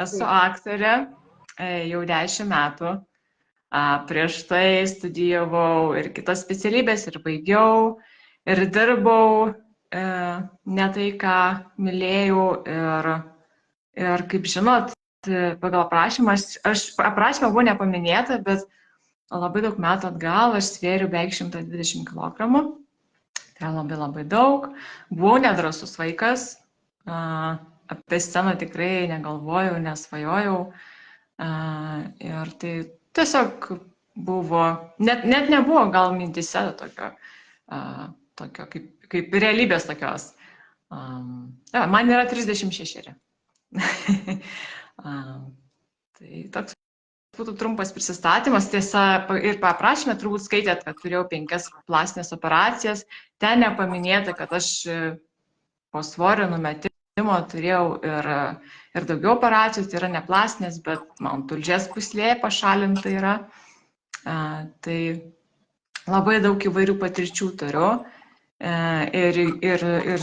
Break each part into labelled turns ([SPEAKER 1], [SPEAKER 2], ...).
[SPEAKER 1] esu aktorė jau 10 metų. Prieš tai studijavau ir kitas specialybės, ir baigiau, ir dirbau ne tai, ką mylėjau. Ir kaip žinot, pagal aprašymą, aš aprašymą buvo nepaminėta, bet labai daug metų atgal aš svėriau beveik 120 kg. Tai yra labai labai daug. Buvau nedrąsus vaikas. Apie sceną tikrai negalvojau, nesvajojau. Ir tai tiesiog buvo, net nebuvo gal mintise tokio kaip realybės tokios. Man yra 36. Tai toks būtų trumpas prisistatymas. Tiesa, ir paprašymę turbūt skaitėt, kad turėjau 5 plastinės operacijas. Ten nepaminėta, kad aš po svorio numetimo turėjau ir daugiau operacijų, tai yra ne plastinės, bet man tulžies pūslė pašalinta yra. Tai labai daug įvairių patirčių turiu. Ir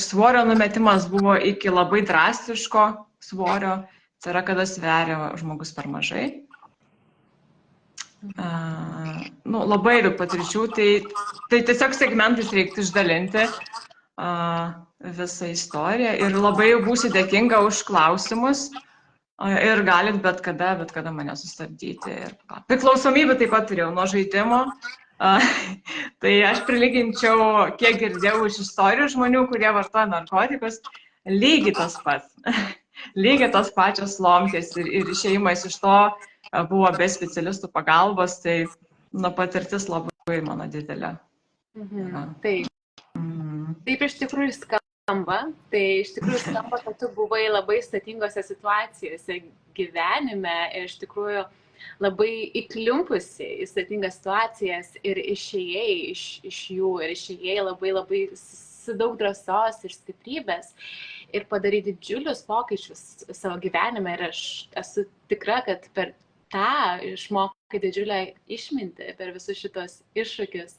[SPEAKER 1] svorio numetimas buvo iki labai drastiško svorio. Tai yra, kada sveria žmogus per mažai. Labai daug patirčių, tai tiesiog segmentais reiktų išdalinti visą istoriją. Ir labai būsiu dėkinga už klausimus. Ir galit bet kada mane sustabdyti. Priklausomybę taip pat turėjau nuo žaidimo. Tai aš prilyginčiau, kiek girdėjau iš istorijų žmonių, kurie vartoja narkotikus, lygiai tas pats. Lygiai tos pačios slomkės ir išėjimas iš to buvo be specialistų pagalbos, tai patirtis labai mano didelė.
[SPEAKER 2] Taip iš tikrųjų skamba, kad tu buvai labai sudėtingose situacijose gyvenime ir iš tikrųjų labai įklimpusi į sudėtingas situacijas ir išėjai iš jų ir išėjai labai su daug drąsos ir stiprybės ir padaryti didžiulius pokyčius savo gyvenime. Ir aš esu tikra, kad per tą išmokai didžiulę išmintį per visus šitos iššūkius.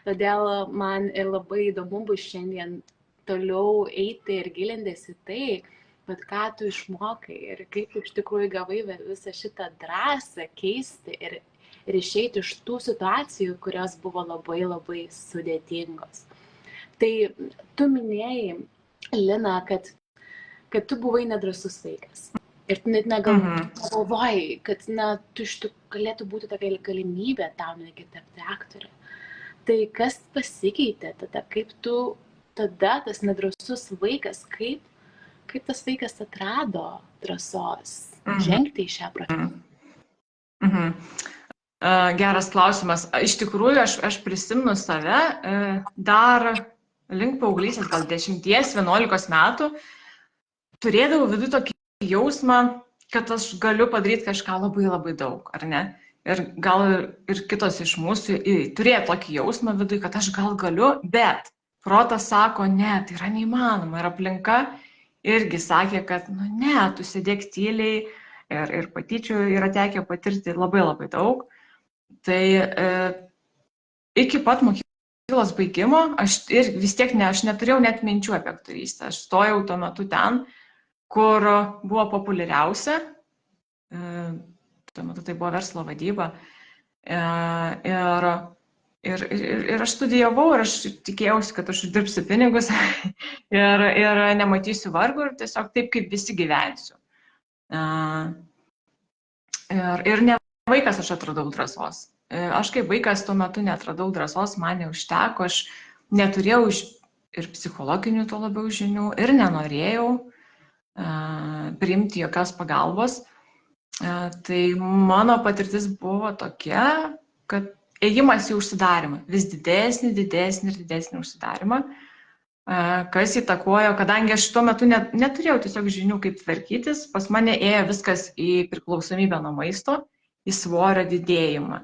[SPEAKER 2] Todėl man ir labai įdomu bus šiandien toliau eiti ir gilintis į tai, bet ką tu išmokai ir kaip iš tikrųjų gavai visą šitą drąsą keisti ir išeiti iš tų situacijų, kurios buvo labai sudėtingos. Tai tu minėjai, Lina, kad tu buvai nedrąsus vaikas. Ir tu net negalvojai, kad tu iš tikrųjų galėtų būti tokia galimybė tau netgi tapti aktorė. Tai kas pasikeitė tada, kaip tu tada, tas nedrąsus vaikas, kaip tas vaikas atrado drąsos žengti į šią profesiją?
[SPEAKER 1] Geras klausimas. Iš tikrųjų, aš prisimenu save dar link paauglystės, gal 10-11 metų, turėdavau viduje tokį jausmą, kad aš galiu padaryti kažką labai daug, ar ne? Ir gal ir kitos iš mūsų turėjo tokį jausmą viduje, kad aš gal galiu, bet protas sako, ne, tai yra neįmanoma. Ir aplinka irgi sakė, kad ne, tu sėdėk tyliai ir patyčių yra tekę patirti labai daug. Tai iki pat mokyklos baigimo aš vis tiek aš neturėjau net minčių apie aktorystę. Aš stojau tuo metu ten, kur buvo populiariausia. Tuo metu tai buvo verslo vadyba. Ir aš studijavau ir aš tikėjausi, kad aš uždirbsiu pinigus ir nematysiu vargo ir tiesiog taip, kaip visi gyvensiu. Ir ne vaikas aš atradau drąsos. Aš kaip vaikas tuo metu netradau drąsos, man neužteko, aš neturėjau ir psichologinių to labiau žinių ir nenorėjau priimti jokios pagalbos. Tai mano patirtis buvo tokia, kad ėjimas į užsidarimą, vis didesnį užsidarimą, kas įtakojo, kadangi aš tuo metu neturėjau tiesiog žinių, kaip tvarkytis, pas mane ėjo viskas į priklausomybę nuo maisto, į svorio didėjimą.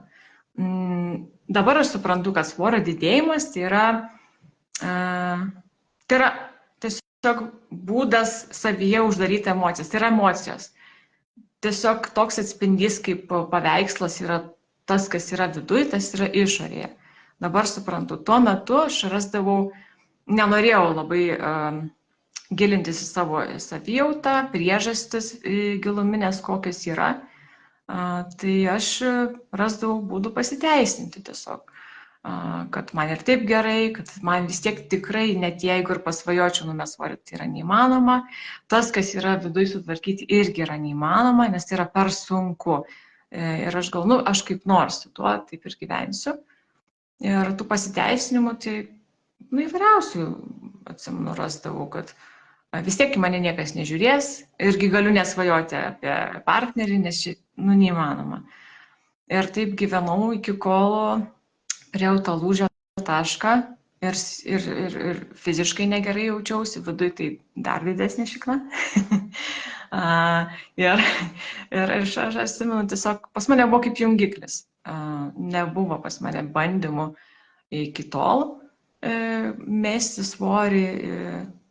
[SPEAKER 1] Dabar aš suprantu, kad svorio didėjimas tai yra tiesiog būdas savyje uždaryti emocijas, tai yra emocijos. Tiesiog toks atspindys kaip paveikslas yra tas, kas yra viduj, tas yra išorėje. Dabar suprantu, tuo metu aš rasdavau, nenorėjau labai gilintis į savo savijautą, priežastis giluminės, kokios yra, tai aš rasdavau būdų pasiteisinti tiesiog, kad man ir taip gerai, kad man vis tiek tikrai, net jeigu ir pasvajočiau numest svorį, tai yra neįmanoma. Tas, kas yra viduje sutvarkyti, irgi yra neįmanoma, nes tai yra per sunku. Ir aš gal, aš kaip nors su tuo taip ir gyvensiu. Ir tų pasiteisinimų, tai įvairiausių, atsimenu, rasdavau, kad vis tiek į mane niekas nežiūrės, irgi galiu nesvajoti apie partnerį, nes čia, neįmanoma. Ir taip gyvenau iki kol priejau tą lūžio tašką ir fiziškai negerai jaučiausi, viduje tai dar didesnė šikna. ir aš atsimenu, tiesiog pas mane buvo kaip jungiklis. Nebuvo pas mane bandymų iki tol mesti svorį,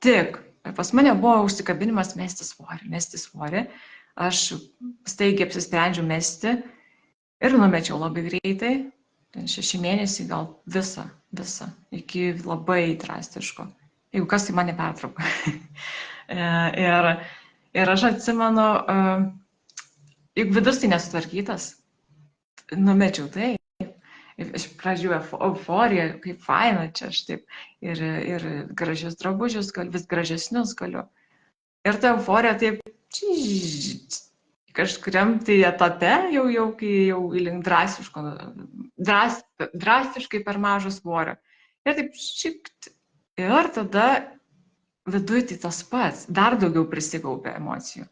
[SPEAKER 1] tik pas mane buvo užsikabinimas mesti svorį. Aš staigiai apsisprendžiau mesti ir numečiau labai greitai, 6 mėnesiai gal visą, iki labai drastiško, jeigu kas tai mane pertrauko. ir aš atsimenu, jeigu vidus tai nesutvarkytas, numečiau tai. Iš pradžių euforija, kaip faina čia aš taip, ir gražius drabužius, vis gražesnius galiu. Ir ta euforija taip kažkuriam tai etape, kai jau link drastiškai per mažo svorio. Ir taip šikt. Ir tada viduje tai tas pats, dar daugiau prisikaupė emocijų.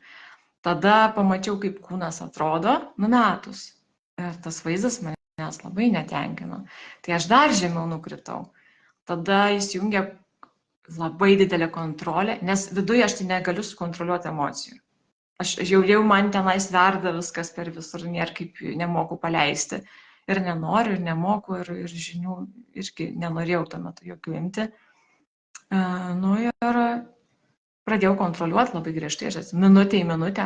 [SPEAKER 1] Tada pamačiau, kaip kūnas atrodo numetus. Ir tas vaizdas mane labai netenkino. Tai aš dar žemiau nukritau. Tada įsijungia labai didelė kontrolė, nes viduje aš tai negaliu sukontroliuoti emocijų. Aš jau man tenais verda viskas per visur, nėra kaip nemoku paleisti. Ir nenoriu, ir nemoku, ir žinių irgi nenorėjau tuo metu jokių imti. Ir pradėjau kontroliuoti labai griežtai, minutė į minutę.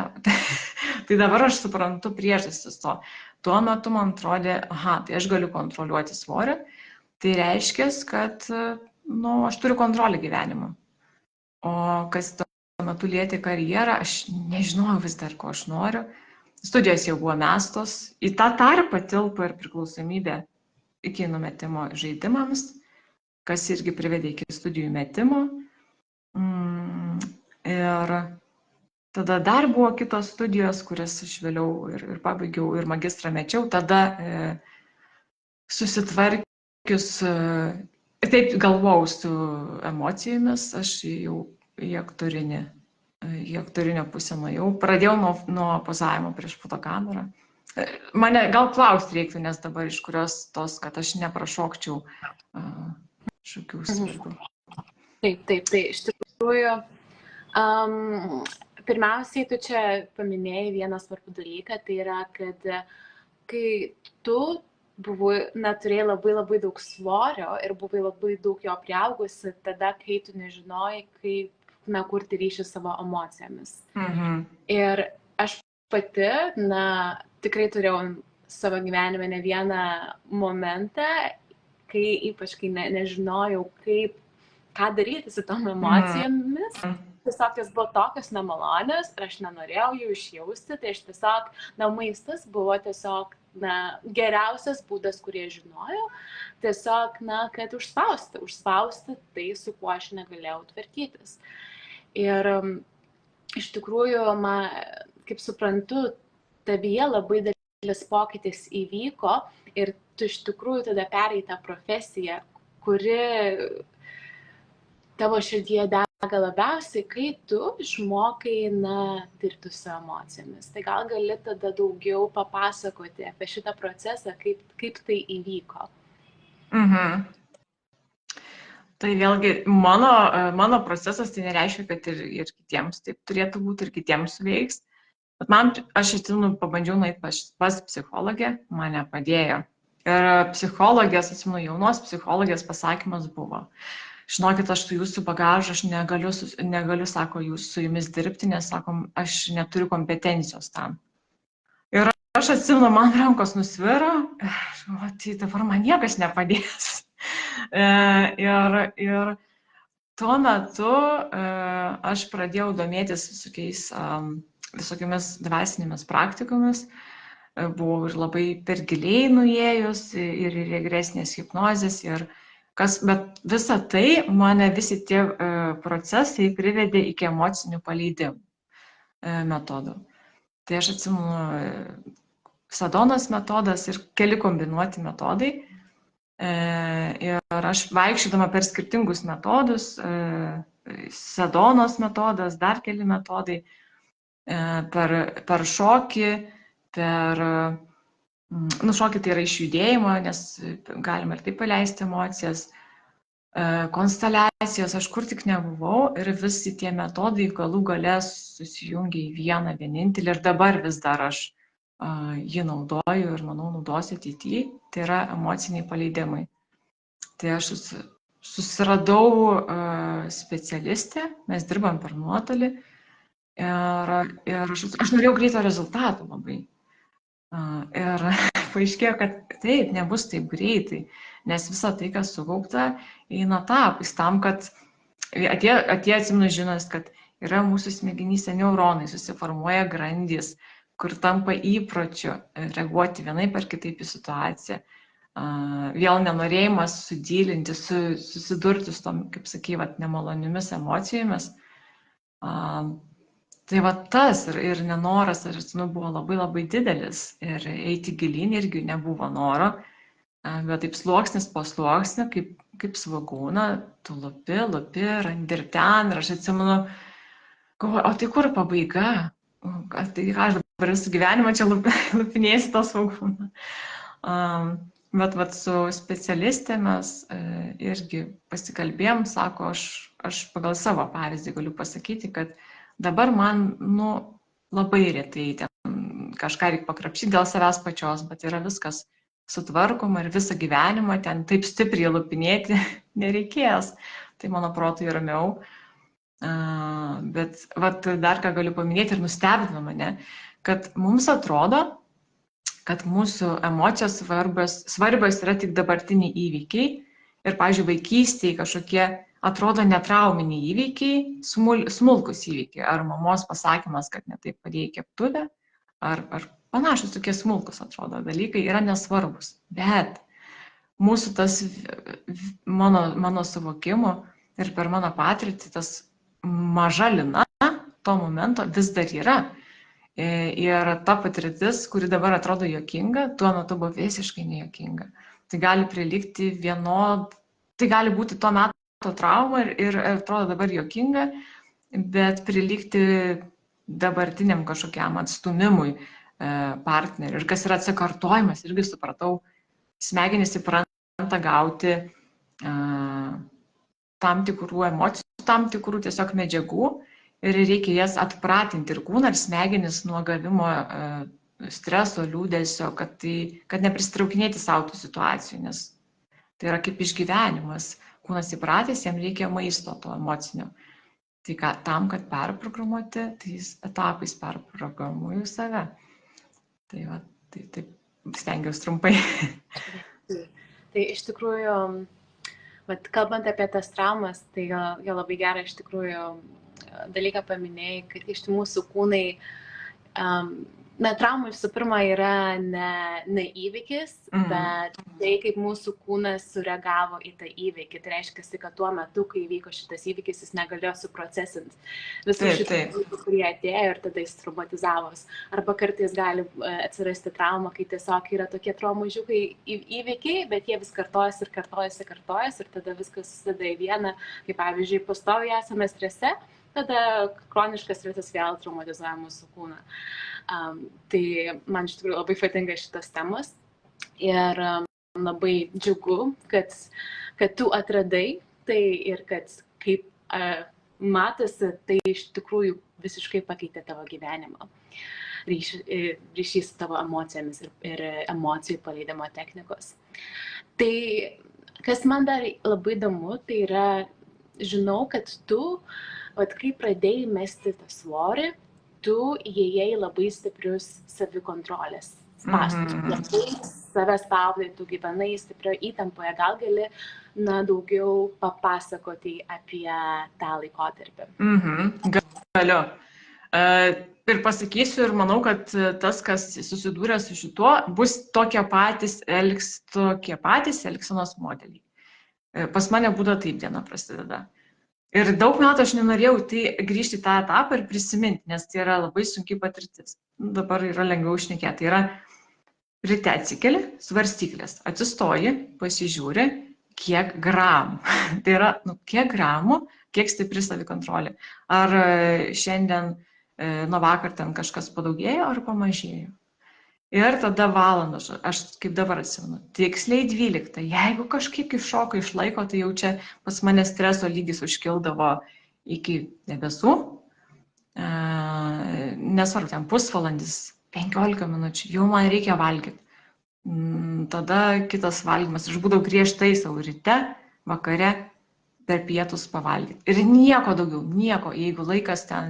[SPEAKER 1] Tai dabar aš suprantu priežastis to. Tuo metu man atrodė, tai aš galiu kontroliuoti svorį. Tai reiškia, kad aš turiu kontrolę gyvenimą. O kas tuo metu lietė karjerą, aš nežinojau vis dar, ko aš noriu. Studijos jau buvo mestos. Į tą tarpą tilpo ir priklausomybė iki numetimo žaidimams, kas irgi privedė iki studijų metimo. Ir tada dar buvo kitos studijos, kurias aš vėliau ir pabaigiau, ir magistrą mečiau. Tada susitvarkius, taip galvojau su emocijomis, aš jau į aktorinę pusę nuėjau. Pradėjau nuo pozavimo prieš fotokamerą. Mane gal klausti reiktų, nes dabar iš kurios tos, kad aš neprašokčiau šokių svarbių.
[SPEAKER 2] Taip, iš tikrųjų. Pirmiausiai, tu čia paminėjai vieną svarbų dalyką, tai yra, kad kai tu turėjai labai daug svorio ir buvai labai daug jo priaugusi, tada, kai tu nežinojai, kaip kurti ryšį savo emocijomis. Ir aš pati, tikrai turėjau savo gyvenime ne vieną momentą, ypač kai nežinojau, ką daryti su tom emocijomis. Tiesiog jos buvo tokios nemalonios ir aš nenorėjau jų išjausti, tai aš tiesiog, maistas buvo tiesiog, geriausias būdas, kurį žinojau, tiesiog, kad užspausti tai, su kuo aš negalėjau tvarkytis. Ir iš tikrųjų, kaip suprantu, tavyje labai didelis pokytis įvyko ir tu iš tikrųjų tada perėjai tą profesiją, kuri tavo širdyje dega labiausiai, kai tu išmokai dirbti su emocijomis. Tai gal gali tada daugiau papasakoti apie šitą procesą, kaip tai įvyko.
[SPEAKER 1] Tai vėlgi mano procesas tai nereiškia, kad ir kitiems taip turėtų būti, ir kitiems suveiks. Bet aš pabandžiau nueiti pas psichologę, mane padėjo. Ir psichologės, atsimenu, jaunos psichologės pasakymas buvo: žinokit, aš su jūsų bagažu, aš negaliu, sako, su jumis dirbti, nes, sakom, aš neturiu kompetencijos tam. Ir aš atsimenu, man rankos nusviro, tai dabar man niekas nepadės. Ir tuo metu aš pradėjau domėtis visokiamis dvasinėmis praktikomis. Buvau ir labai per giliai nuėjus, ir į regresinės hipnozės, bet visa tai mane visi tie procesai privedė iki emocinių paleidimų metodų. Tai aš atsimenu Sadonos metodas ir keli kombinuoti metodai. Ir aš vaikščiodama per skirtingus metodus, Sadonos metodas, dar keli metodai, per šokį, šokį tai yra iš judėjimo, nes galima ir taip paleisti emocijas, konsteliacijos, aš kur tik nebuvau, ir visi tie metodai galų gale susijungia į vieną vienintelį, ir dabar vis dar aš jį naudoju ir manau naudosiu ateityje, tai yra emociniai paleidimai. Tai aš susiradau specialistę, mes dirbam per nuotolį ir aš norėjau greito rezultato labai. Ir paaiškėjo, kad taip, nebus taip greitai, nes visa tai, kas sukaupta, eina etapais tam, kad atsimenu žinios, kad yra mūsų smegenyse neuronai, susiformuoja grandys, kur tampa įpročiu reaguoti vienaip ar kitaip į situaciją. Vėl nenorėjimas sudylinti, susidurti su tom, kaip sakai, nemaloniomis emocijomis. Tai tas ir nenoras, buvo labai labai didelis, ir eiti gilyn irgi nebuvo noro, bet taip sluoksnis po sluoksnio, kaip svogūną, tu lupi, randi ir ten, ir aš atsimenu, o tai kur pabaiga? Tai aš dabar visą gyvenimą čia lupinėsiu tą svogūną. Bet su specialistė mes irgi pasikalbėjom, sako, aš pagal savo pavyzdį galiu pasakyti, kad dabar man labai retai ten kažką reikia pakrapšyti dėl savęs pačios, bet yra viskas sutvarkoma ir visą gyvenimą ten taip stipriai lupinėti nereikės. Tai mano protui ramiau. Bet dar ką galiu paminėti ir nustebino mane, kad mums atrodo, kad mūsų emocijos svarbios yra tik dabartiniai įvykiai ir, pavyzdžiui, vaikystėje kažkokie atrodo netrauminiai įvykiai, smulkus įvykiai, ar mamos pasakymas, kad ne taip padėjai keptuvę, ar panašus tokie smulkus atrodo dalykai yra nesvarbus. Bet mūsų tas mano suvokimu ir per mano patirtį tas maža lina to momento vis dar yra. Ir ta patirtis, kuri dabar atrodo juokinga, tuo metu buvo visiškai nejuokinga. Tai gali prilygti tai gali būti to meto trauma ir atrodo dabar juokinga, bet prilygti dabartiniam kažkokiam atstumimui partneriui. Ir kas yra atsikartojimas, irgi supratau, smegenys įpranta gauti tam tikrų emocijų, tam tikrų tiesiog medžiagų ir reikia jas atpratinti ir kūną, ir smegenis nuo gavimo streso, liūdesio, kad nepristraukinėti savo tų situacijų, nes tai yra kaip išgyvenimas. Kūnas įpratęs, jam reikia maisto to emocinio. Tai tam, kad perprogramuoti, tai etapais perprogramuoju save. Tai taip stengiausi trumpai.
[SPEAKER 2] Tai iš tikrųjų, kalbant apie tas traumas, tai jo labai gerą iš tikrųjų dalyką paminėjai, kad iš mūsų kūnai, trauma visų pirma yra ne įvykis, bet tai, kaip mūsų kūnas sureagavo į tą įvykį. Tai reiškia, kad tuo metu, kai įvyko šitas įvykis, jis negalėjo suprocesinti visų šitų įvykių, kurie atėjo ir tada jis traumatizavos. Arba kartais gali atsirasti trauma, kai tiesiog yra tokie traumažiukai įvykiai, bet jie vis kartojasi ir tada viskas susideda į vieną, kaip pavyzdžiui, pastoviai esame strese, tada kroniškas stresas vėl traumatizuoja mūsų kūną. Tai man iš tikrųjų labai patinka šitas temas ir labai džiugu, kad tu atradai tai ir kad kaip matosi, tai iš tikrųjų visiškai pakeitė tavo gyvenimą. Ryšys su tavo emocijomis ir emocijų paleidimo technikos. Tai kas man dar labai įdomu, tai yra, žinau, kad tu, kai pradėjai mesti tą svorį, tu įėjai labai stiprius savikontrolės spąstus, labai save spaudai, tu gyvenai stiprioje įtampoje, gal gali daugiau papasakoti apie tą laikotarpį.
[SPEAKER 1] Galiu. Ir pasakysiu ir manau, kad tas, kas susidūrė su šituo, bus tokie patys elgsenos modeliai. Pas mane būda taip diena prasideda. Ir daug metų aš nenorėjau grįžti į tą etapą ir prisiminti, nes tai yra labai sunki patirtis. Dabar yra lengviau šnekėti. Tai yra ryte atsikeli, svarstyklės, atsistoji, pasižiūri, kiek gramų. Tai yra, kiek gramų, kiek stipri savikontrolė. Ar šiandien nuo vakar ten kažkas padaugėjo ar pamažėjo. Ir tada valandos, aš kaip dabar atsimenu, tiksliai 12. Jeigu kažkiek iššoka iš laiko, tai jau čia pas mane streso lygis užkildavo iki debesų. Nesvarbu, ten pusvalandis, 15 minučių, jau man reikia valgyti. Tada kitas valgymas, aš būdavau griežtai savo ryte, vakare, per pietus pavalgyti. Ir nieko daugiau, nieko, jeigu laikas ten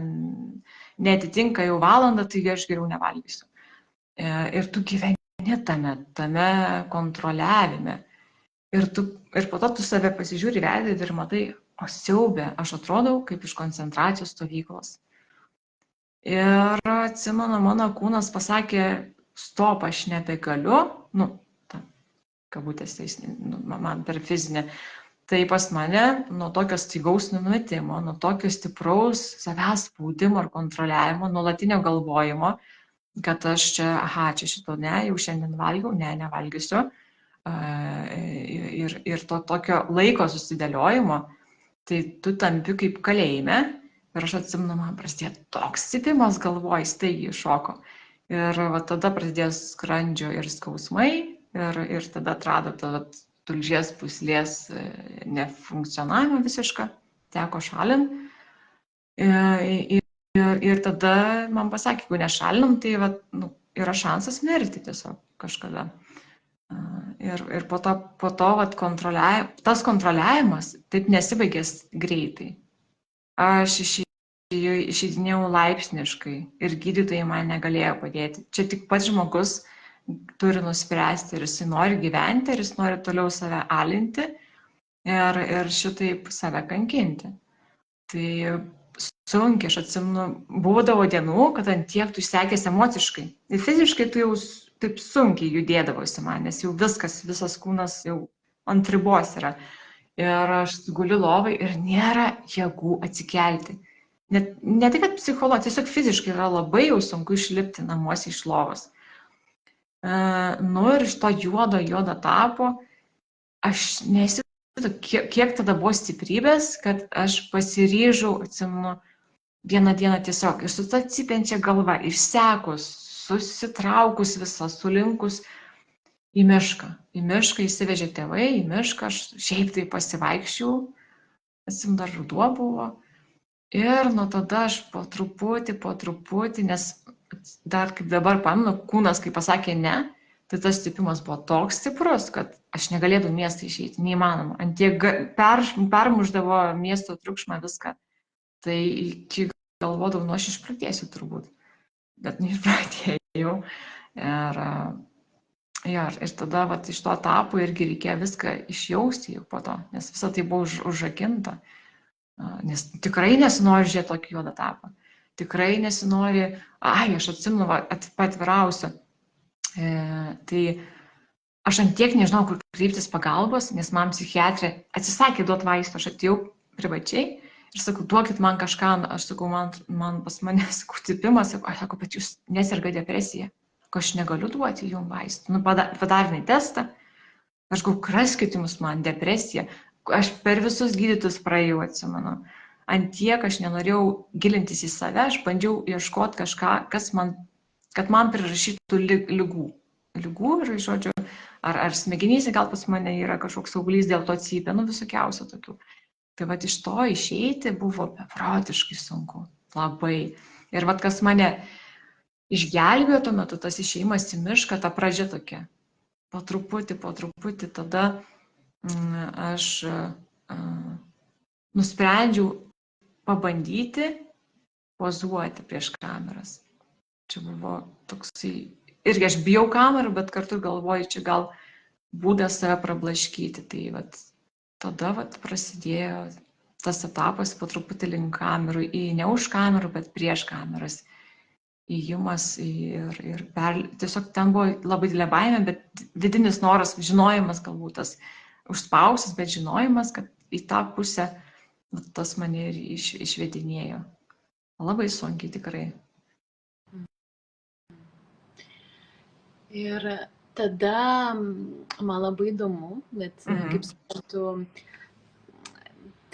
[SPEAKER 1] netitinka jau valandą, tai aš geriau nevalgysiu. Ir tu gyveni tame kontroliavime. Ir po to tu save pasižiūri veidrodį ir matai, o siaubė, aš atrodau kaip iš koncentracijos stovyklos. Ir atsimenu, mano kūnas pasakė, stop, aš nebegaliu, kabutės, man per fizinę. Tai pas mane nuo tokio staigaus numetimo, nuo tokio stipraus savęs spaudimo ir kontroliavimo, nuolatinio galvojimo, kad aš čia šito ne, jau šiandien valgiau, nevalgysiu. Ir to tokio laiko susidėliojimo, tai tu tampi kaip kalėjime. Ir aš atsimenu, man prasidėjo toks cypimas galvoj, staigiai šoko. Ir tada prasidėjo skrandžio ir skausmai, ir tada atrado tulžies pūslės nefunkcionavimą visišką, teko šalinti. Ir tada man pasakė, jeigu nešalinam, tai yra šansas mirti tiesiog kažkada. Ir po to tas kontroliavimas taip nesibaigės greitai. Aš išeidinėjau laipsniškai ir gydytojai man negalėjo padėti. Čia tik pats žmogus turi nuspręsti, ir jis nori gyventi, ir jis nori toliau save alinti ir šitaip save kankinti. Tai sunkiai, aš atsimenu, būdavo dienų, kad ant tiek tu išsekęs emociškai. Ir fiziškai tu jau taip sunkiai judėdavosi man, nes jau visas kūnas jau ant ribos yra. Ir aš guliu lovai ir nėra jėgų atsikelti. Ne tai, kad psichologiškai, tiesiog fiziškai yra labai jau sunku išlipti namuose iš lovos. Ir iš to juodo tapo, aš neįsivaizduoju, kiek tada buvo stiprybės, kad aš pasiryžau, atsimenu, vieną dieną tiesiog ir su ta cypiančia galva, išsekus, susitraukus visą, sulinkus į mišką. Į mišką įsivežė tėvai, į mišką aš šiaip tai pasivaikščiau, atsimenu, dar ruduo buvo. Ir nuo tada aš po truputį, nes dar kaip dabar pamenu, kūnas, kai pasakė ne, tai tas stipimas buvo toks stiprus, kad aš negalėdavau miestą išeiti, neįmanoma. Antiek permuždavo miesto triukšmą viską. Tai iki galvodavau, aš išprotėsiu turbūt. Bet neišprotėjau. Ir tada iš to etapo irgi reikėjo viską išjausti jau po to, nes visą tai buvo užrakinta. Nes tikrai nesinori žiūrėti tokį juodą etapą. Tikrai nesinori, aš atsimenu, atvirausiu. Tai aš antiek nežinau, kur kreiptis pagalbos, nes man psichiatrė atsisakė duoti vaistų, aš atėjau privačiai ir sakau, duokit man kažką, aš sakau, man pas mane, sakau, cypimas, aš sakau, bet jūs neserga depresija, aš negaliu duoti jums vaistų. Padarė testą, aš sakau, kraskit jums man depresiją, aš per visus gydytus praėjau, atsimenu. Antiek aš nenorėjau gilintis į save, aš bandžiau ieškoti kažką, kad man prirašytų ligų. Ligų ir, žodžiu, ar smegenyse gal pas mane yra kažkoks auglys dėl to cypia, visokiausių tokių. Tai iš to išeiti buvo beprotiškai sunku, labai. Ir kas mane išgelbėjo tuo metu, tas išėjimas į mišką, ta pradžia tokia. Po truputį, tada aš nusprendžiau pabandyti pozuoti prieš kameras. Čia buvo toksai irgi aš bijau kamerų, bet kartu galvoju, čia gal būdas save prablaškyti. Tai vat, tada vat, prasidėjo tas etapas po truputį link kamerų, ne už kamerų, bet prieš kameras. Įjimas tiesiog ten buvo labai didelė baimė, bet vidinis noras, žinojimas galbūt tas užspaustas, bet žinojimas, kad į tą pusę tas mane ir išvedinėjo. Labai sunkiai tikrai.
[SPEAKER 2] Ir tada man labai įdomu, bet kaip suprantu,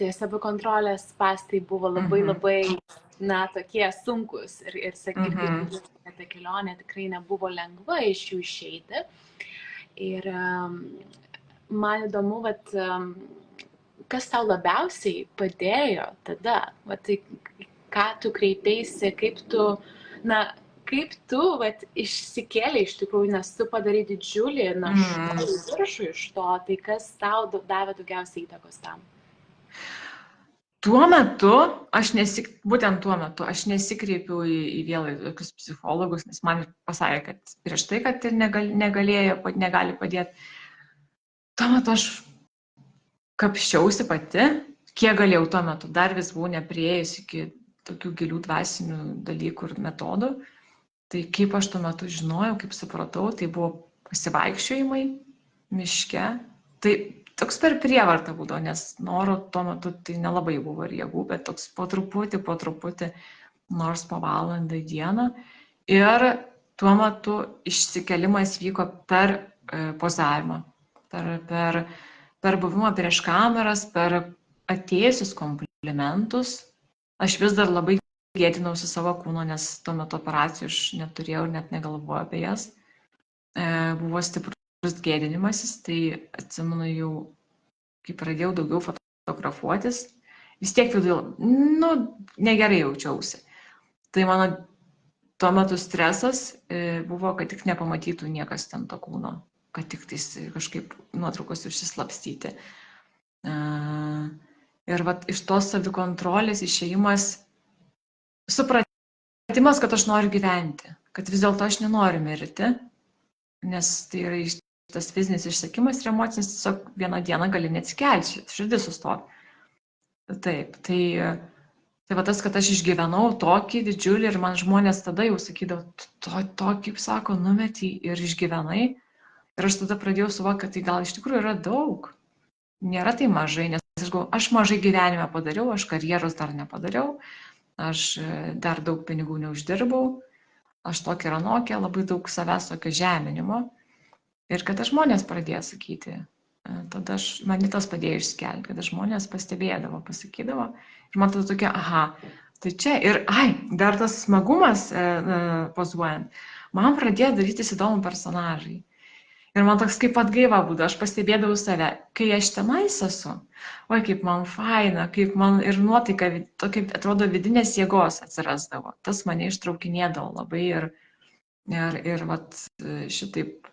[SPEAKER 2] tie savikontrolės spąstai buvo labai, tokie sunkus ir sakyti, kad ta kelionė tikrai nebuvo lengva iš jų išeiti. Ir man įdomu, kas tau labiausiai padėjo tada, ką tu kreipėsi, kaip tu išsikėlė iš tikrųjų, nes tu padarai didžiulį naštą viršų iš to, tai kas tau davė daugiausiai įtakos tam?
[SPEAKER 1] Tuo metu, būtent tuo metu, aš nesikreipiau į vėl į tokius psichologus, nes man pasakė, kad prieš tai, kad ir negali padėti. Tuo metu aš kapščiausi pati, kiek galėjau tuo metu, dar vis buvau nepriėjus iki tokių gilių dvasinių dalykų ir metodų. Tai kaip aš tuo metu žinojau, kaip supratau, tai buvo pasivaikščiojimai miške. Tai toks per prievartą būdavo, nes noro tuo metu tai nelabai buvo ir jėgų, bet toks po truputį, nors po valandą į dieną. Ir tuo metu išsikelimas vyko per pozavimą, per buvimą prieš kameras, per atėjusius komplimentus. Aš vis dar labai gėdinausi savo kūno, nes tuo metu operacijų aš neturėjau ir net negalvojau apie jas. Buvo stiprus gėdinimasis, tai atsimenu jau, kai pradėjau daugiau fotografuotis, vis tiek negerai jaučiausi. Tai mano tuo metu stresas buvo, kad tik nepamatytų niekas ten to kūno, kad tik tais kažkaip nuotraukos užsislapstyti. Ir iš tos savikontrolės išėjimas, supratimas, kad aš noriu gyventi, kad vis dėlto aš nenoriu mirti, nes tai yra tas fizinis išsekimas ir emocinis, tiesiog vieną dieną gali neatsikelti, širdis sustoti. Taip, tai tas, kad aš išgyvenau tokį didžiulį ir man žmonės tada jau sakydavo, to kaip sako, numetį ir išgyvenai. Ir aš tada pradėjau suvokti, kad tai gal iš tikrųjų yra daug, nėra tai mažai, nes aš mažai gyvenime padariau, aš karjeros dar nepadariau. Aš dar daug pinigų neuždirbau, aš tokia ir anokia, labai daug savęs tokio žeminimo. Ir kada žmonės pradėjo sakyti, tada man tas padėjo išskelti, kada žmonės pastebėdavo, pasakydavo. Ir man tada tokia, tai čia ir, dar tas smagumas pozuojant, man pradėjo darytis įdomų personažai. Ir man toks kaip atgaiva būdavo, aš pastebėdavau save, kai aš tenais esu, kaip man faina, kaip man ir nuotaika, tokia atrodo vidinės jėgos atsirasdavo. Tas mane ištraukinėdavo labai ir šitaip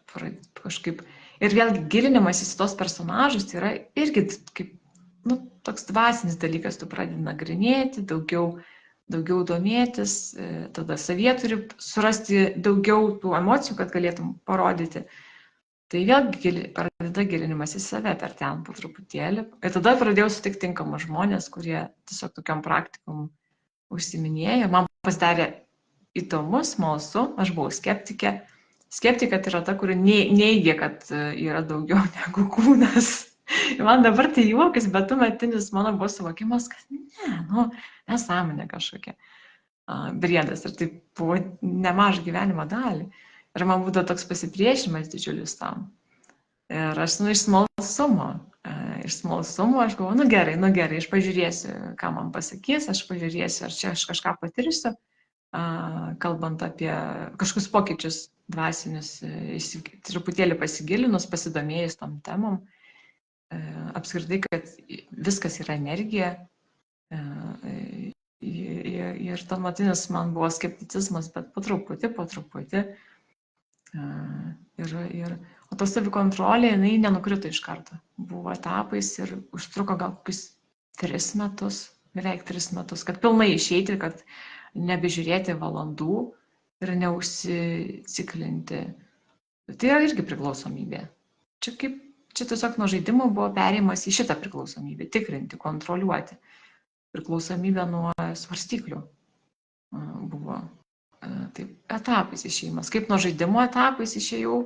[SPEAKER 1] kažkaip. Ir vėlgi gilinimasis į tos personažus tai yra irgi kaip, toks dvasinis dalykas, tu pradedi nagrinėti, daugiau domėtis, tada savyje turi surasti daugiau tų emocijų, kad galėtum parodyti. Tai vėlgi pradeda gilinimas į save per ten po truputėlį. Ir tada pradėjau sutikti tinkamus žmonės, kurie tiesiog tokiam praktikum užsiminėjo. Man pasidarė įdomu, smalsu, aš buvau skeptikė. Skeptikė tai yra ta, kuri neigia, kad yra daugiau negu kūnas. Ir man dabar tai juokas, bet tuometinis mano buvo suvokimas, kad nesąmonė kažkokia briedas. Ir tai buvo nemažą gyvenimo dalį. Ir man būdavo toks pasipriešinimas didžiulis tam. Ir aš iš smalsumo aš galvoju, gerai, aš pažiūrėsiu, ką man pasakys, aš pažiūrėsiu, ar čia aš kažką patirsiu, kalbant apie kažkokius pokyčius dvasinius, truputėlį pasigilinus, pasidomėjus tom temom. Apskritai, kad viskas yra energija. Ir tuometinis man buvo skepticizmas, bet po truputį. O ta savikontrolė, jinai nenukrito iš karto. Buvo etapais ir užtruko gal kokius 3 metus, beveik 3 metus, kad pilnai išeiti, kad nebežiūrėti valandų, ir neužsiciklinti. Tai yra irgi priklausomybė. Čia tiesiog nuo žaidimo buvo perėjimas į šitą priklausomybę, tikrinti, kontroliuoti. Priklausomybė nuo svarstyklių buvo taip, etapais išėjimas. Kaip nuo žaidimo etapais išėjau,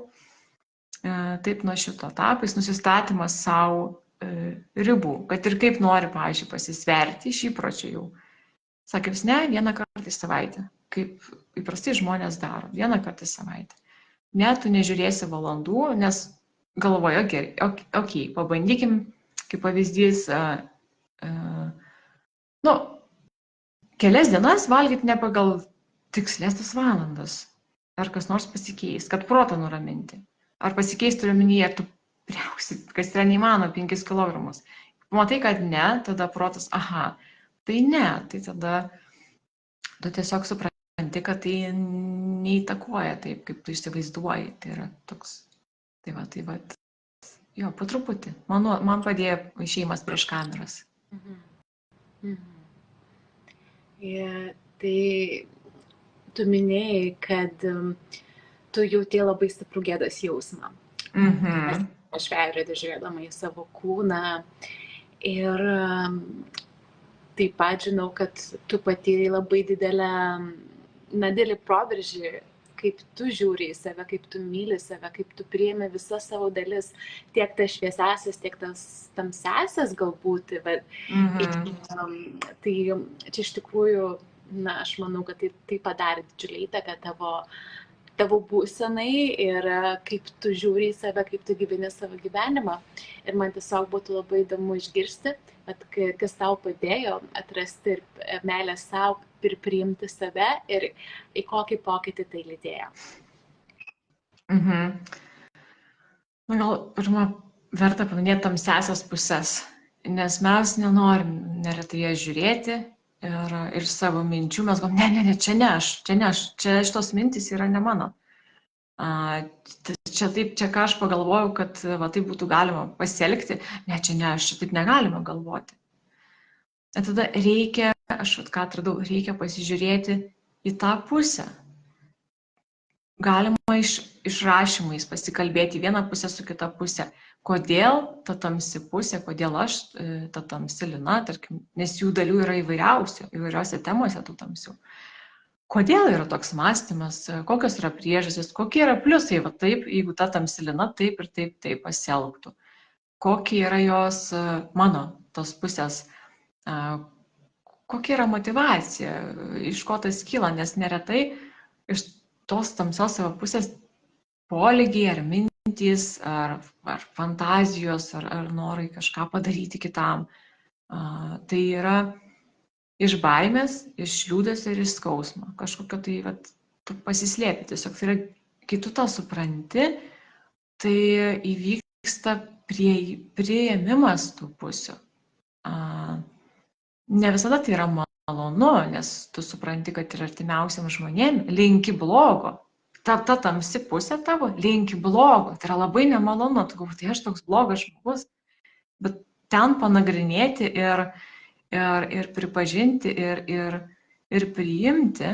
[SPEAKER 1] taip nuo šito etapais nusistatymas savo ribų, kad ir kaip nori, pavyzdžiui, pasisverti iš įpročio jau. Sakys, ne, vieną kartą į savaitę, kaip įprastai žmonės daro, vieną kartą į savaitę. Ne, tu nežiūrėsi valandų, nes galvoju, gerai, pabandykim, kaip pavyzdys, kelias dienas valgyti ne pagal tikslės tas valandas. Ar kas nors pasikeis, kad protą nuraminti. Ar pasikeis turiu omenyje, ar tu priauksi, kas yra neįmanoma, 5 kg. Matai, kad ne, tada protas, tai ne, tai tada tu tiesiog supranti, kad tai neįtakoja taip, kaip tu įsivaizduoji. Tai yra toks, tai va, jo, po truputį. Man padėjo išėjimas prieš kameras.
[SPEAKER 2] Tai tu minėjai, kad tu jauti labai stiprų gėdos jausmą. Aš veidrodį žiūrėdama į savo kūną ir taip pat žinau, kad tu patyrei labai didelį proveržį, kaip tu žiūri į save, kaip tu myli save, kaip tu priimi visas savo dalis, tiek tas šviesiasias, tiek tas tamsiasias galbūt. Tai čia iš tikrųjų, aš manau, kad tai padarė didžiulį įtaką tavo būsenai ir kaip tu žiūri į save, kaip tu gyveni savo gyvenimą. Ir man tiesiog būtų labai įdomu išgirsti, kas tau padėjo atrasti ir meilę savo ir priimti save ir į kokį pokytį tai lydėjo.
[SPEAKER 1] Gal pirmą verta paminėti tamsiasias pusės, nes mes nenorim neretai jas žiūrėti ir savo minčių mes galvom, ne, čia ne aš, čia šitos mintys yra ne mano. Čia ką aš pagalvojau, kad taip būtų galima pasielgti, čia ne aš, čia taip negalima galvoti. Ir tada aš ką atradau, reikia pasižiūrėti į tą pusę. Galima išrašymais pasikalbėti vieną pusę su kita pusė. Kodėl ta tamsi pusė, kodėl aš, ta tamsi Lina, tarkim, nes jų dalių yra įvairiausiose temose tų tamsių. Kodėl yra toks mąstymas, kokios yra priežastys, kokie yra pliusai, taip, jeigu ta tamsi Lina taip ir taip pasielgtų. Kokie yra jos, mano, tos pusės, kokia yra motyvacija, iš ko tas kyla, nes neretai iš tos tamsios savo pusės polygiai ar mintys, ar fantazijos, ar norai kažką padaryti kitam. Tai yra iš baimės, iš liūdesio ir iš skausmo. Kažkokio tai tu pasislėpi. Tiesiog tai yra, kai tu tą supranti, tai įvyksta priėmimas tų pusių. Ne visada tai yra malonu, nes tu supranti, kad ir artimiausiam žmonėm linki blogo. Ta tamsi pusė tavo linki blogo. Tai yra labai nemalonu. Tu galvoji, tai aš toks blogas žmogus. Bet ten panagrinėti ir pripažinti ir priimti,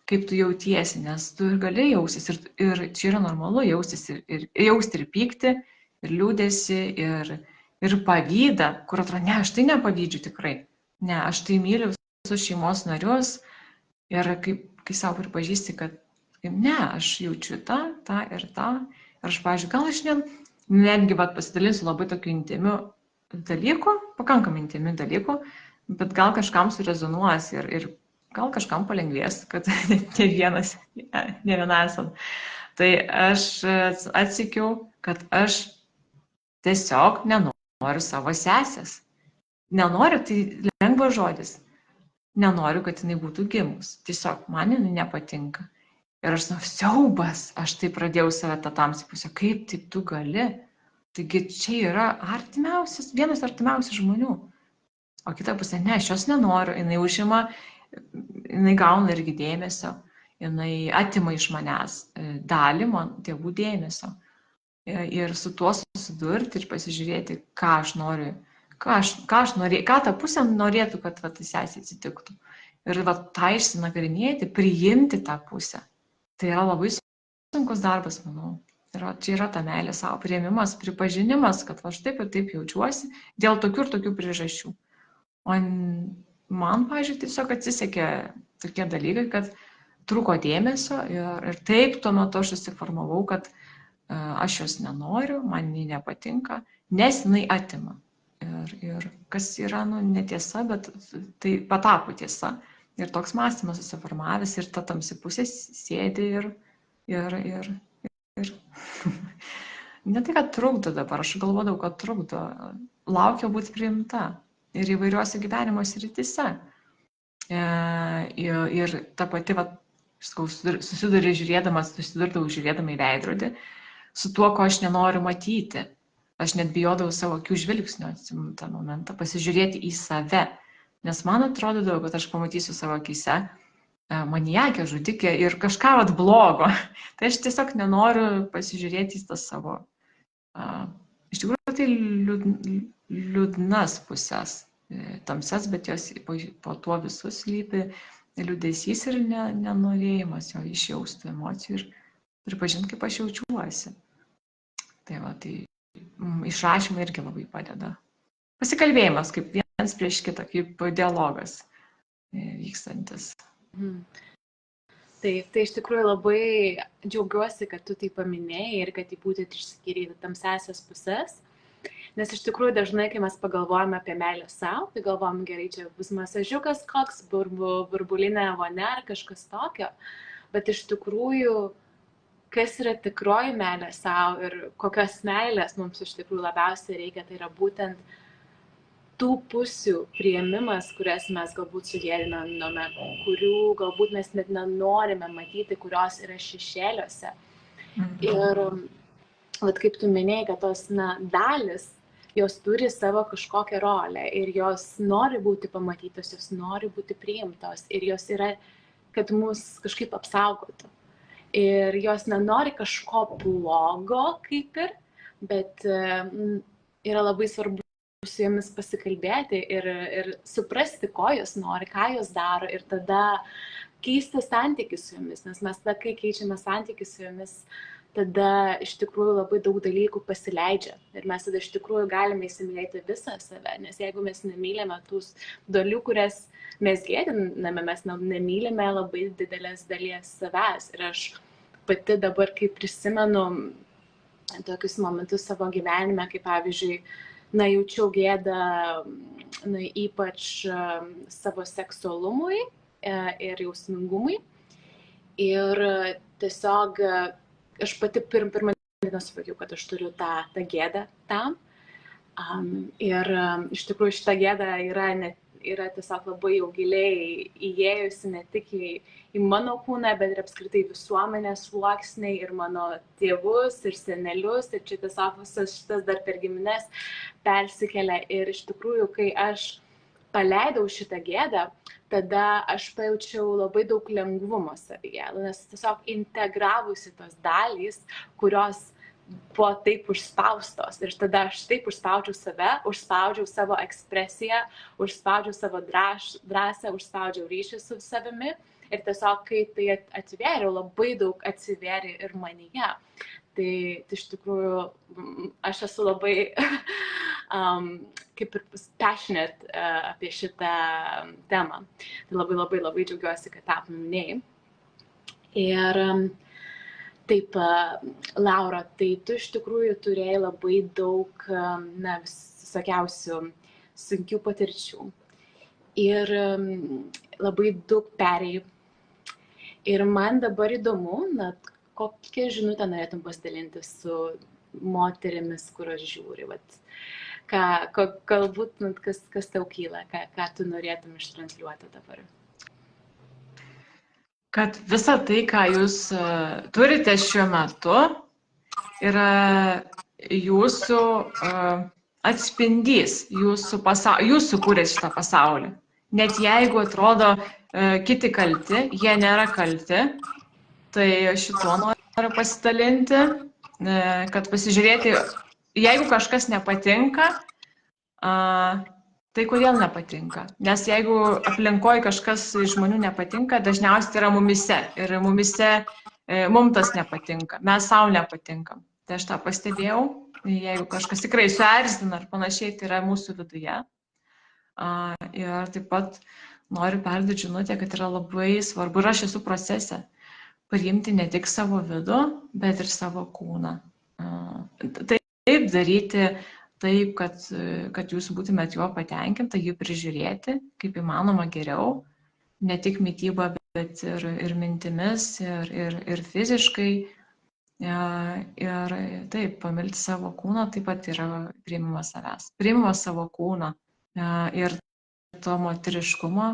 [SPEAKER 1] kaip tu jautiesi, nes tu ir gali jaustis. Ir čia yra normalu jaustis jausti ir pykti, ir liūdėsi, ir pavydą, kur atrodo, ne, aš tai nepavydžiu tikrai. Ne, aš tai myliu visus šeimos narius ir kai savo pripažįsti, kad ne, aš jaučiu tą ir tą. Ir aš, pavyzdžiui, gal aš netgi pasidalinsiu labai tokiu intimiu dalyku, pakankamai intimiu dalyku, bet gal kažkam surezonuos ir gal kažkam palengvės, kad ne viena esam. Tai aš atsakiau, kad aš tiesiog nenoriu savo sesės. Nenoriu, tai lengvas žodis. Nenoriu, kad jinai būtų gimus. Tiesiog man jinai nepatinka. Ir aš siaubas, aš tai pradėjau save tą tamsią pusę. Kaip taip tu gali? Taigi čia yra vienas artimiausių žmonių. O kita pusė, ne, aš jos nenoriu. Jinai gauna irgi dėmesio. Jinai atima iš manęs dalį tėvų dėmesio. Ir su tuo susidurti ir pasižiūrėti, ką aš noriu. Ką ta pusė norėtų, kad tai sesė atsitiktų. Ir tą išsinagrinėti, priimti tą pusę. tai yra labai sunkus darbas, manau. Čia yra ta meilė savo, priėmimas, pripažinimas, kad aš taip ir taip jaučiuosi dėl tokių ir tokių priežasčių. O man, pavyzdžiui, tiesiog atsisekė tokie dalykai, kad trūko dėmesio ir taip tuo metu aš susiformavau, kad aš jos nenoriu, man ji nepatinka, nes jinai atima. Ir kas yra, netiesa, bet tai patapo tiesa. Ir toks mąstymas susiformavęs ir ta tamsi pusė sėdi ir ne tai, kad trukdo dabar, aš galvodavau, kad trukdo, laukia būti priimta ir įvairiuose gyvenimo srityse. Ir ta pati, susidurdavau žiūrėdama į veidrodį su tuo, ko aš nenoriu matyti. Aš net bijodavau savo akių žvilgsnio, atsimenu tą momentą, pasižiūrėti į save, nes man atrodydavo, kad aš pamatysiu savo akyse maniakę, žudikę ir kažką blogo. Tai aš tiesiog nenoriu pasižiūrėti į tas savo, iš tikrųjų, tai liūdnas pusės, tamses, bet jos po tuo visus slypi liūdesys ir nenorėjimas jo išjausti emocijų ir pripažinti, kaip aš jaučiuosi. Tai išrašymai irgi labai padeda. Pasikalbėjimas kaip vienas prieš kitą, kaip dialogas vykstantis.
[SPEAKER 2] Tai iš tikrųjų labai džiaugiuosi, kad tu tai paminėjai ir kad tai būtent išskyrei tamsiasias pusės. Nes iš tikrųjų dažnai, kai mes pagalvojame apie meilę savo, tai galvojam, gerai, čia bus masažiukas koks, burbulinė vonia ar kažkas tokio. Bet iš tikrųjų, kas yra tikroji meilė savo ir kokios meilės mums iš tikrųjų labiausiai reikia, tai yra būtent tų pusių priėmimas, kurias mes galbūt sugėdiname, kurių galbūt mes net nenorime matyti, kurios yra šešėliuose. Ir kaip tu minėjai, kad tos dalis, jos turi savo kažkokią rolę ir jos nori būti pamatytos, jos nori būti priimtos ir jos yra, kad mus kažkaip apsaugotų. Ir jos nenori kažko blogo kaip ir, bet yra labai svarbu su jomis pasikalbėti ir suprasti, ko jos nori, ką jos daro ir tada keisti santykį su jomis, nes mes tada, kai keičiame santykį su jomis, tada iš tikrųjų labai daug dalykų pasileidžia ir mes tada iš tikrųjų galime įsimylėti visą save, nes jeigu mes nemylime tų dalių, kurias mes gėdiname, mes nemylime labai didelės dalies savęs ir aš pati dabar, kai prisimenu tokius momentus savo gyvenime, kaip pavyzdžiui, jaučiau gėdą ypač savo seksualumui ir jausmingumui. Ir tiesiog aš pati pirmą dieną suvokiau, kad aš turiu tą gėdą tam. Ir iš tikrųjų šita gėda yra tiesiog labai jau giliai įėjusi ne tik į mano kūną, bet ir apskritai visuomenės sluoksniai ir mano tėvus ir senelius. Ir čia tiesiog visas šitas dar per gimines persikelia. Ir iš tikrųjų, kai aš paleidau šitą gėdą, tada aš pajaučiau labai daug lengvumo savyje, nes tiesiog integravusi tos dalys, kurios buvo taip užspaustos. Ir tada aš taip užspaudžiau save, užspaudžiau savo ekspresiją, užspaudžiau savo drąsą, užspaudžiau ryšį su savimi. Ir tiesiog, kai tai atsivėriau, labai daug atsivėrė ir manyje. Tai iš tikrųjų aš esu labai kaip ir passionate apie šitą temą. Tai labai džiaugiuosi, kad tą paminėjai. Ir taip, Laura, tai tu iš tikrųjų turėjai labai daug visokiausių sunkių patirčių. Ir labai daug perėjai. Ir man dabar įdomu, kokią žinutę norėtum pasidalinti su moterimis, kurios žiūri. Galbūt, kas tau kyla, ką tu norėtum ištransliuoti dabar.
[SPEAKER 1] Kad visa tai, ką jūs turite šiuo metu, yra jūsų atspindys, jūs sukūrėte šitą pasaulį. Net jeigu atrodo kiti kalti, jie nėra kalti, tai šituo noriu pasidalinti, kad pasižiūrėti, jeigu kažkas nepatinka, tai kodėl nepatinka? Nes jeigu aplinkoje kažkas iš žmonių nepatinka, dažniausiai tai yra mumise. Ir mumise mums tas nepatinka, mes savo nepatinkam. Tai aš tą pastebėjau, jeigu kažkas tikrai suerzina ar panašiai, tai yra mūsų viduje. Ir taip pat noriu perduoti žinutę, kad yra labai svarbu, ir aš esu procese, priimti ne tik savo vidų, bet ir savo kūną. Taip daryti taip, kad jūs būtumėt juo patenkinta, jį prižiūrėti, kaip įmanoma geriau, ne tik mytyba, bet ir mintimis, ir fiziškai. Ir taip, pamilti savo kūną taip pat yra priimimas savęs. Priimimas savo kūną ir to moteriškumo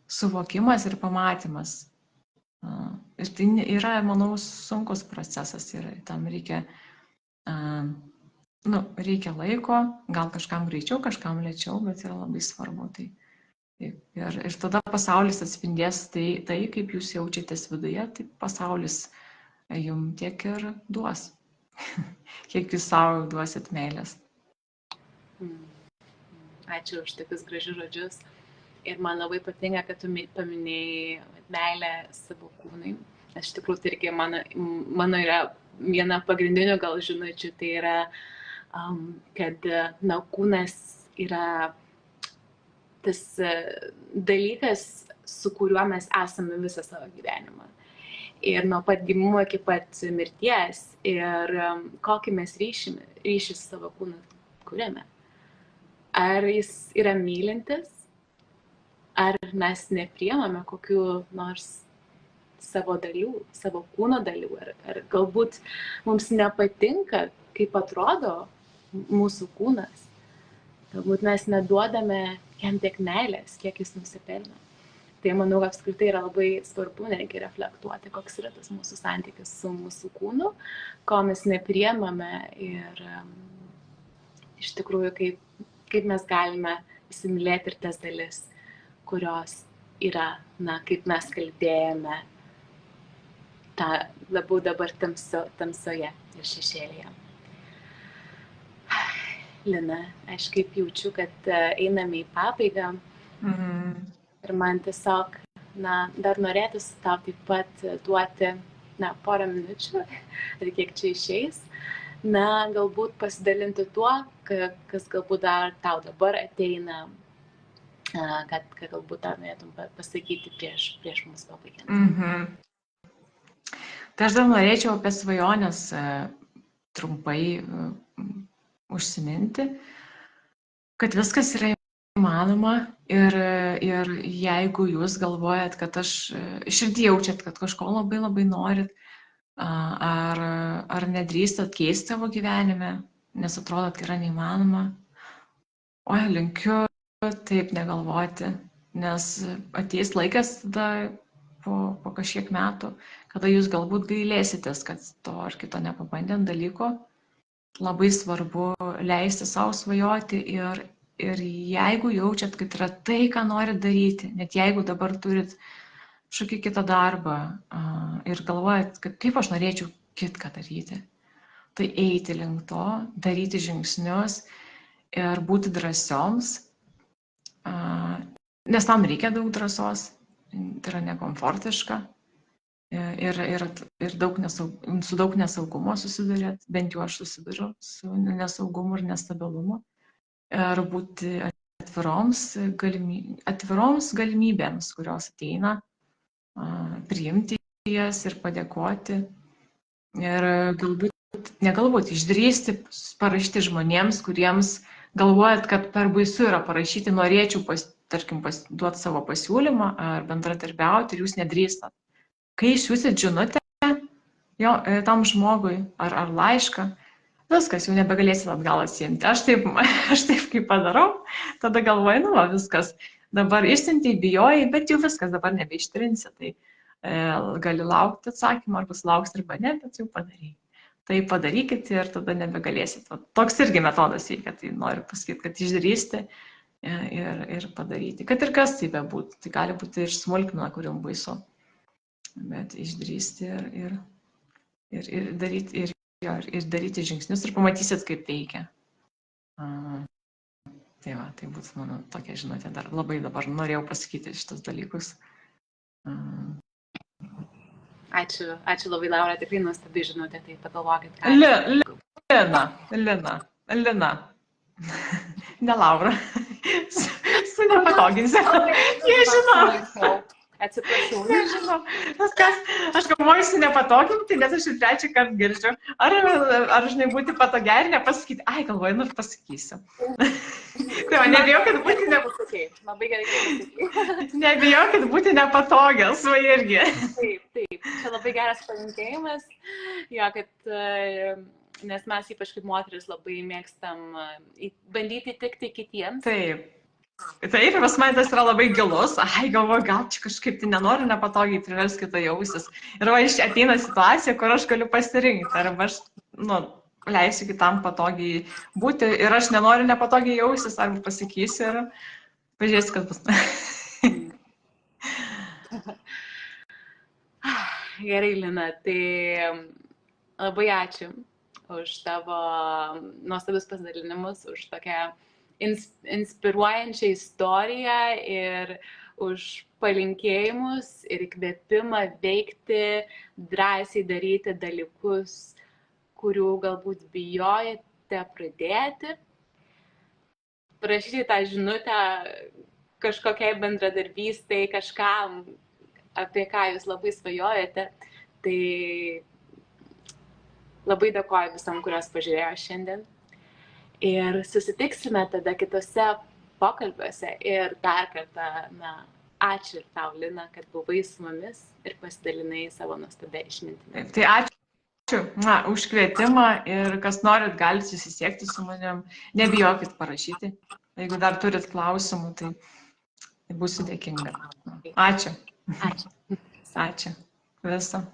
[SPEAKER 1] suvokimas ir pamatymas. Ir tai yra, manau, sunkus procesas ir tam reikia, reikia laiko, gal kažkam greičiau, kažkam lėčiau, bet yra labai svarbu. Tai, ir tada pasaulis atspindės tai, kaip jūs jaučiatės viduje, tai pasaulis jums tiek ir duos, kiek jūs savo duosit meilės.
[SPEAKER 2] Ačiū už tokius gražius žodžius. Ir man labai patinka, kad tu paminėjai meilę savo kūnui. Aš tikrųjų, tai irgi mano yra viena pagrindinių gal žinučių, tai yra, kad kūnas yra tas dalykas, su kuriuo mes esame visą savo gyvenimą. Ir nuo pat gimimo iki pat mirties. Ir kokį mes ryšį su savo kūnu kuriame. Ar jis yra mylintis, ar mes nepriemame kokių nors savo dalių, savo kūno dalių, ar galbūt mums nepatinka, kaip atrodo mūsų kūnas. Galbūt mes neduodame jam tiek meilės, kiek jis nusipelno. Tai manau, apskritai yra labai svarbu netgi reflektuoti, koks yra tas mūsų santykis su mūsų kūnu, ko mes nepriemame ir iš tikrųjų, kaip mes galime įsimylėti ir tas dalis, kurios yra, kaip mes kalbėjome, tą labiau dabar tamsoje ir šešėlyje. Lina, aš kaip jaučiu, kad einame į pabaigą. Ir man tiesiog, dar norėtųsi tau taip pat duoti, porą minučių, ar kiek čia išeis, galbūt pasidalinti tuo, kas galbūt dar tau dabar ateina, kad galbūt dar norėtum pasakyti prieš mūsų pabaigiant.
[SPEAKER 1] Tai aš dar norėčiau apie svajonės trumpai užsiminti, kad viskas yra įmanoma ir jeigu jūs galvojat, kad širdį jaučiat, kad kažko labai labai norit, ar nedrįstat keisti savo gyvenime, nes atrodo, kad yra neįmanoma, linkiu taip negalvoti, nes ateis laikas tada po kažkiek metų, kada jūs galbūt gailėsitės, kad to ar kito nepabandėt dalyko. Labai svarbu leisti savo svajoti ir jeigu jaučiat, kad yra tai, ką norit daryti, net jeigu dabar turit kažkokį kitą darbą ir galvojat, kad kaip aš norėčiau kitką daryti, tai eiti link to, daryti žingsnius ir būti drąsioms, nes tam reikia daug drąsos, tai yra nekomfortiška ir su daug nesaugumo susidurėt, bent jau aš susiduriu su nesaugumu ir nestabilumu. Ir būti atviroms galimybėms, kurios ateina, priimti jas ir padėkoti. Ir galbūt išdrįsti parašyti žmonėms, kuriems galvojat, kad per baisu yra parašyti, norėčiau, tarkim, duoti savo pasiūlymą ar bendradarbiauti ir jūs nedrįstat. Kai išsiųsit žinutę tam žmogui ar laišką, viskas, jau nebegalėsit atgal atsiimti. Aš taip kaip padarau, tada galvoju, viskas, dabar išsiuntei, bijojai, bet jau viskas, dabar nebeištrinsi, tai gali laukti atsakymą, arba sulauks arba ne, bet jau padarai. Tai padarykit ir tada nebegalėsit. Toks irgi metodas veikia, tai noriu pasakyti, kad išdrįsti ir padaryti. Kad ir kas tai bebūtų, tai gali būti ir smulkmena, kuriuom baisu, bet išdrįsti ir daryti ir daryti žingsnius ir pamatysit, kaip veikia. Tai būtų mano tokia žinutė, dar labai dabar norėjau pasakyti šitas dalykus.
[SPEAKER 2] Ačiū labai, Laura, tikrai nuostabi žinutė, tai pagalvokit, ką.
[SPEAKER 1] Lina. Ne Laura. Su nepatoginsiu. Nežinau.
[SPEAKER 2] Atsiprašau.
[SPEAKER 1] Nežinau. Aš galvoju su nepatoginti, nes aš jau trečią kartą girdžiu. Ar žinai būti patogiai ir nepasakyti. Ai, galvoju, pasakysiu. Tai nebijokit būti
[SPEAKER 2] Labai gerai, kad pasakei.
[SPEAKER 1] Nebijokit būti nepatogios, va irgi.
[SPEAKER 2] Taip. Čia labai geras palinkėjimas. Jo, kad, nes mes ypač kaip moteris labai mėgstam bandyti tikti kitiems.
[SPEAKER 1] Taip, ir pas man tas yra labai gilus. Ai, galvoju, gal čia kažkaip tai nenoriu nepatogiai privers kitą jausis. Ir va, ateina situacija, kur aš galiu pasirinkti. Arba aš, leisiu kitam patogiai būti ir aš nenoriu nepatogiai jausis, arba pasakysiu ir pažiūrėsiu, kad bus.
[SPEAKER 2] Gerai, Lina, tai labai ačiū už tavo nuostabius pasidalinimus, už tokią inspiruojančią istoriją ir už palinkėjimus ir įkvėpimą veikti, drąsiai daryti dalykus, kurių galbūt bijojate pradėti. Parašyti tą žinutę kažkokiai bendradarbystei, kažkam, apie ką jūs labai svajojate. Tai labai dėkoju visam, kurios pažiūrėjo šiandien. Ir susitiksime tada kitose pokalbiuose. Ir dar kartą, ačiū ir tau, Lina, kad buvai su mumis ir pasidalinai savo nuostabę išmintimą.
[SPEAKER 1] Tai ačiū už kvietimą ir kas norit, galite susisiekti su manim. Nebijokit parašyti. Jeigu dar turit klausimų, tai būsiu dėkinga. Ačiū.
[SPEAKER 2] Ačiū.
[SPEAKER 1] Ačiū. Viso.